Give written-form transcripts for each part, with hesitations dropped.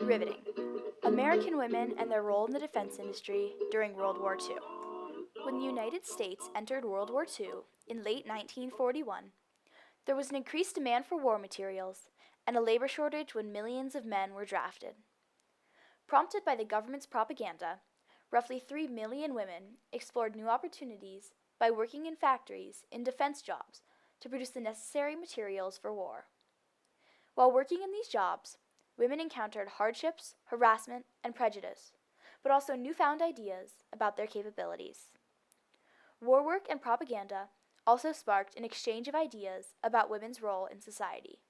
Riveting. American women and their role in the defense industry during World War II. When the United States entered World War II in late 1941, there was an increased demand for war materials and a labor shortage when millions of men were drafted. Prompted by the government's propaganda, roughly 3 million women explored new opportunities by working in factories in defense jobs to produce the necessary materials for war. While working in these jobs, women encountered hardships, harassment, and prejudice, but also newfound ideas about their capabilities. War work and propaganda also sparked an exchange of ideas about women's role in society.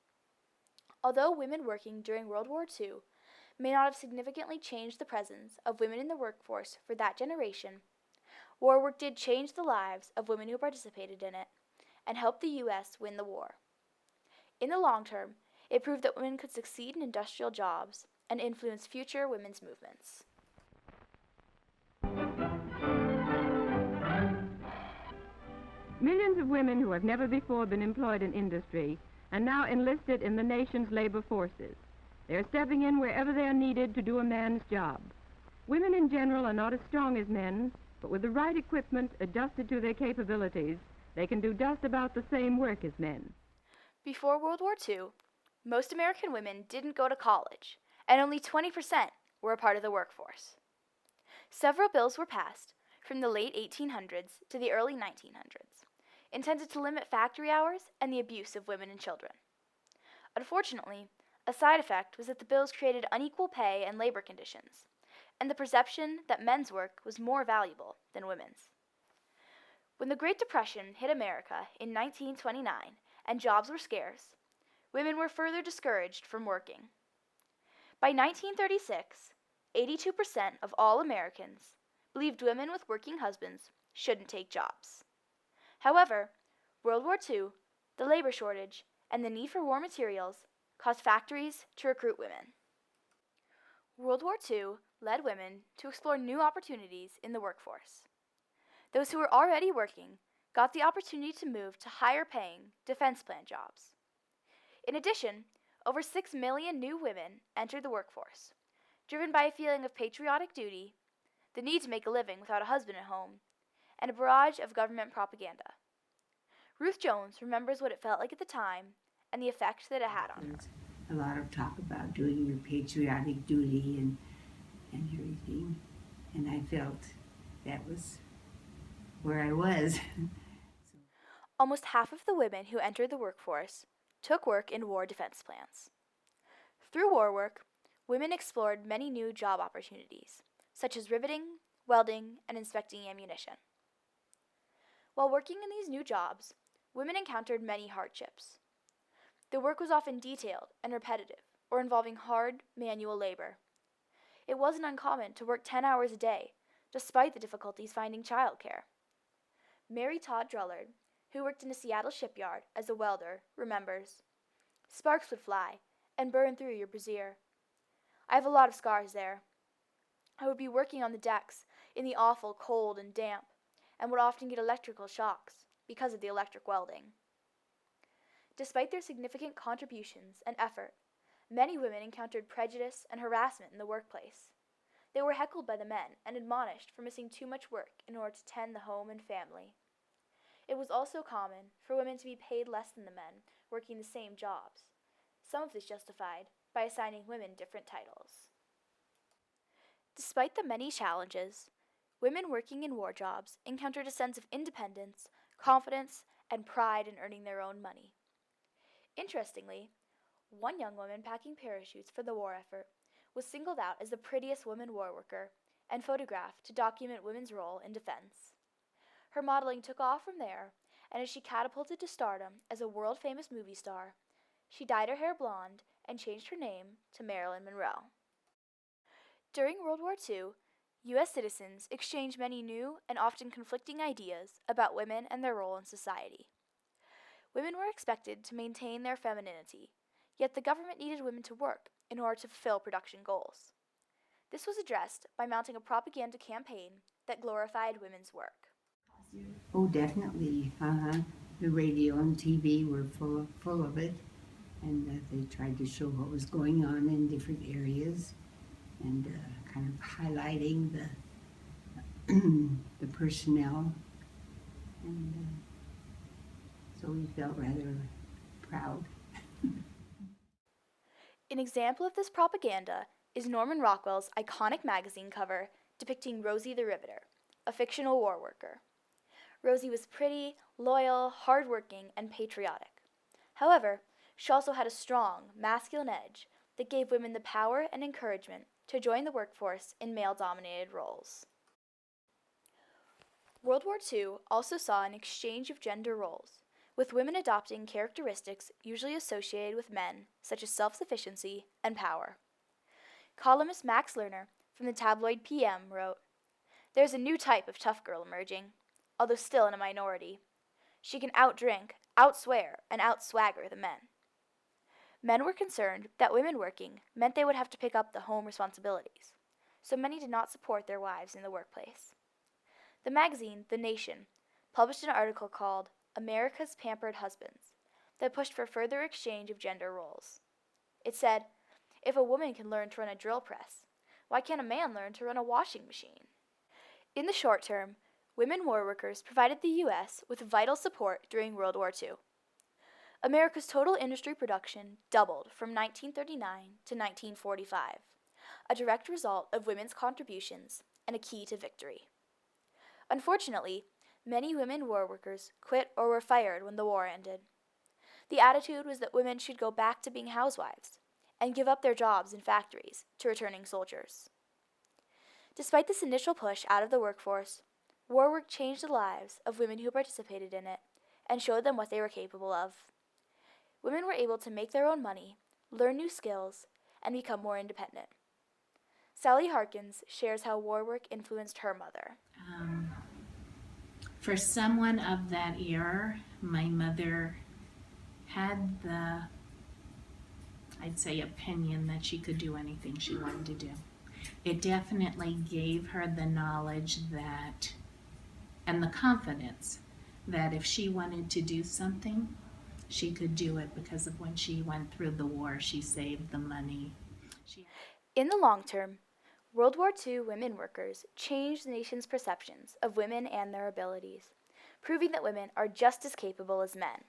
Although women working during World War II may not have significantly changed the presence of women in the workforce for that generation, war work did change the lives of women who participated in it and helped the U.S. win the war. In the long term, it proved that women could succeed in industrial jobs and influence future women's movements. Millions of women who have never before been employed in industry are now enlisted in the nation's labor forces. They are stepping in wherever they are needed to do a man's job. Women in general are not as strong as men, but with the right equipment adjusted to their capabilities, they can do just about the same work as men. Before World War II, most American women didn't go to college, and only 20% were a part of the workforce. Several bills were passed from the late 1800s to the early 1900s, intended to limit factory hours and the abuse of women and children. Unfortunately, a side effect was that the bills created unequal pay and labor conditions, and the perception that men's work was more valuable than women's. When the Great Depression hit America in 1929 and jobs were scarce, women were further discouraged from working. By 1936, 82% of all Americans believed women with working husbands shouldn't take jobs. However, World War II, the labor shortage, and the need for war materials caused factories to recruit women. World War II led women to explore new opportunities in the workforce. Those who were already working got the opportunity to move to higher-paying defense plan jobs. In addition, over 6 million new women entered the workforce, driven by a feeling of patriotic duty, the need to make a living without a husband at home, and a barrage of government propaganda. Ruth Jones remembers what it felt like at the time and the effect that it had on her. A lot of talk about doing your patriotic duty and everything, and I felt that was where I was. Almost half of the women who entered the workforce took work in war defense plans. Through war work, women explored many new job opportunities, such as riveting, welding, and inspecting ammunition. While working in these new jobs, women encountered many hardships. The work was often detailed and repetitive, or involving hard, manual labor. It wasn't uncommon to work 10 hours a day, despite the difficulties finding childcare. Mary Todd Drullard, who worked in a Seattle shipyard as a welder, remembers, "Sparks would fly and burn through your brassiere. I have a lot of scars there. I would be working on the decks in the awful cold and damp, and would often get electrical shocks because of the electric welding." Despite their significant contributions and effort, many women encountered prejudice and harassment in the workplace. They were heckled by the men and admonished for missing too much work in order to tend the home and family. It was also common for women to be paid less than the men working the same jobs, some of this justified by assigning women different titles. Despite the many challenges, women working in war jobs encountered a sense of independence, confidence, and pride in earning their own money. Interestingly, one young woman packing parachutes for the war effort was singled out as the prettiest woman war worker and photographed to document women's role in defense. Her modeling took off from there, and as she catapulted to stardom as a world-famous movie star, she dyed her hair blonde and changed her name to Marilyn Monroe. During World War II, U.S. citizens exchanged many new and often conflicting ideas about women and their role in society. Women were expected to maintain their femininity, yet the government needed women to work in order to fulfill production goals. This was addressed by mounting a propaganda campaign that glorified women's work. Oh, definitely. The radio and TV were full of it. and they tried to show what was going on in different areas and kind of highlighting the personnel, and so we felt rather proud. An example of this propaganda is Norman Rockwell's iconic magazine cover depicting Rosie the Riveter, a fictional war worker. Rosie was pretty, loyal, hardworking, and patriotic. However, she also had a strong, masculine edge that gave women the power and encouragement to join the workforce in male-dominated roles. World War II also saw an exchange of gender roles, with women adopting characteristics usually associated with men, such as self-sufficiency and power. Columnist Max Lerner from the tabloid PM wrote, "There's a new type of tough girl emerging, although still in a minority. She can outdrink, outswear, and outswagger the men." Men were concerned that women working meant they would have to pick up the home responsibilities, so many did not support their wives in the workplace. The magazine, The Nation, published an article called America's Pampered Husbands that pushed for further exchange of gender roles. It said, "If a woman can learn to run a drill press, why can't a man learn to run a washing machine?" In the short term, women war workers provided the U.S. with vital support during World War II. America's total industry production doubled from 1939 to 1945, a direct result of women's contributions and a key to victory. Unfortunately, many women war workers quit or were fired when the war ended. The attitude was that women should go back to being housewives and give up their jobs in factories to returning soldiers. Despite this initial push out of the workforce, war work changed the lives of women who participated in it and showed them what they were capable of. Women were able to make their own money, learn new skills, and become more independent. Sally Harkins shares how war work influenced her mother. For someone of that era, my mother had the, I'd say, opinion that she could do anything she wanted to do. It definitely gave her the knowledge that, and the confidence that if she wanted to do something, she could do it, because of when she went through the war, she saved the money. In the long term, World War II women workers changed the nation's perceptions of women and their abilities, proving that women are just as capable as men.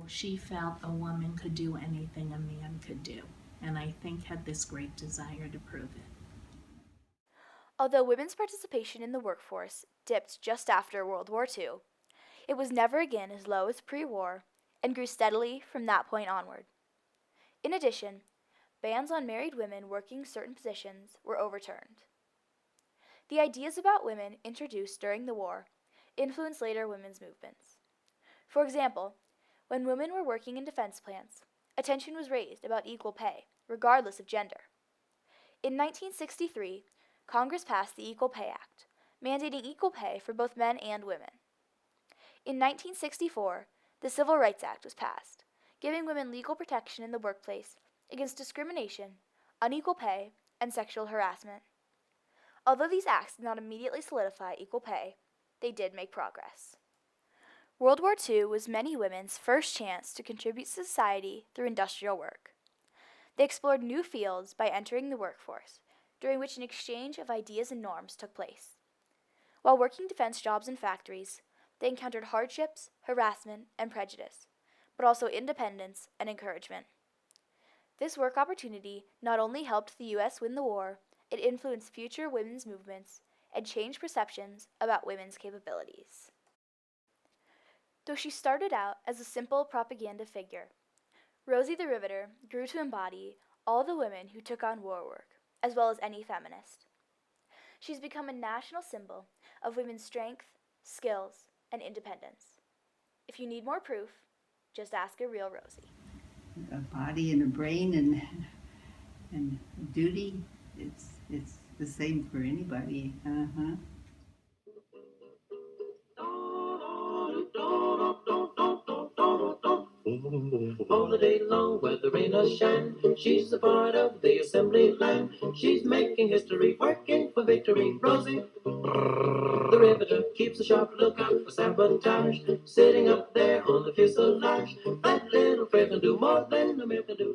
She felt a woman could do anything a man could do, and I think had this great desire to prove it. Although women's participation in the workforce dipped just after World War II, it was never again as low as pre-war and grew steadily from that point onward. In addition, bans on married women working certain positions were overturned. The ideas about women introduced during the war influenced later women's movements. For example, when women were working in defense plants, attention was raised about equal pay, regardless of gender. In 1963, Congress passed the Equal Pay Act, mandating equal pay for both men and women. In 1964, the Civil Rights Act was passed, giving women legal protection in the workplace against discrimination, unequal pay, and sexual harassment. Although these acts did not immediately solidify equal pay, they did make progress. World War II was many women's first chance to contribute to society through industrial work. They explored new fields by entering the workforce, during which an exchange of ideas and norms took place. While working defense jobs in factories, they encountered hardships, harassment, and prejudice, but also independence and encouragement. This work opportunity not only helped the U.S. win the war, it influenced future women's movements and changed perceptions about women's capabilities. Though she started out as a simple propaganda figure, Rosie the Riveter grew to embody all the women who took on war work, as well as any feminist. She's become a national symbol of women's strength, skills, and independence. If you need more proof, just ask a real Rosie. A body and a brain and duty, it's the same for anybody. All the day long, whether rain or shine, she's a part of the assembly line. She's making history, working for victory. Rosie, the riveter, keeps a sharp lookout for sabotage. Sitting up there on the fuselage, that little friend can do more more than America do.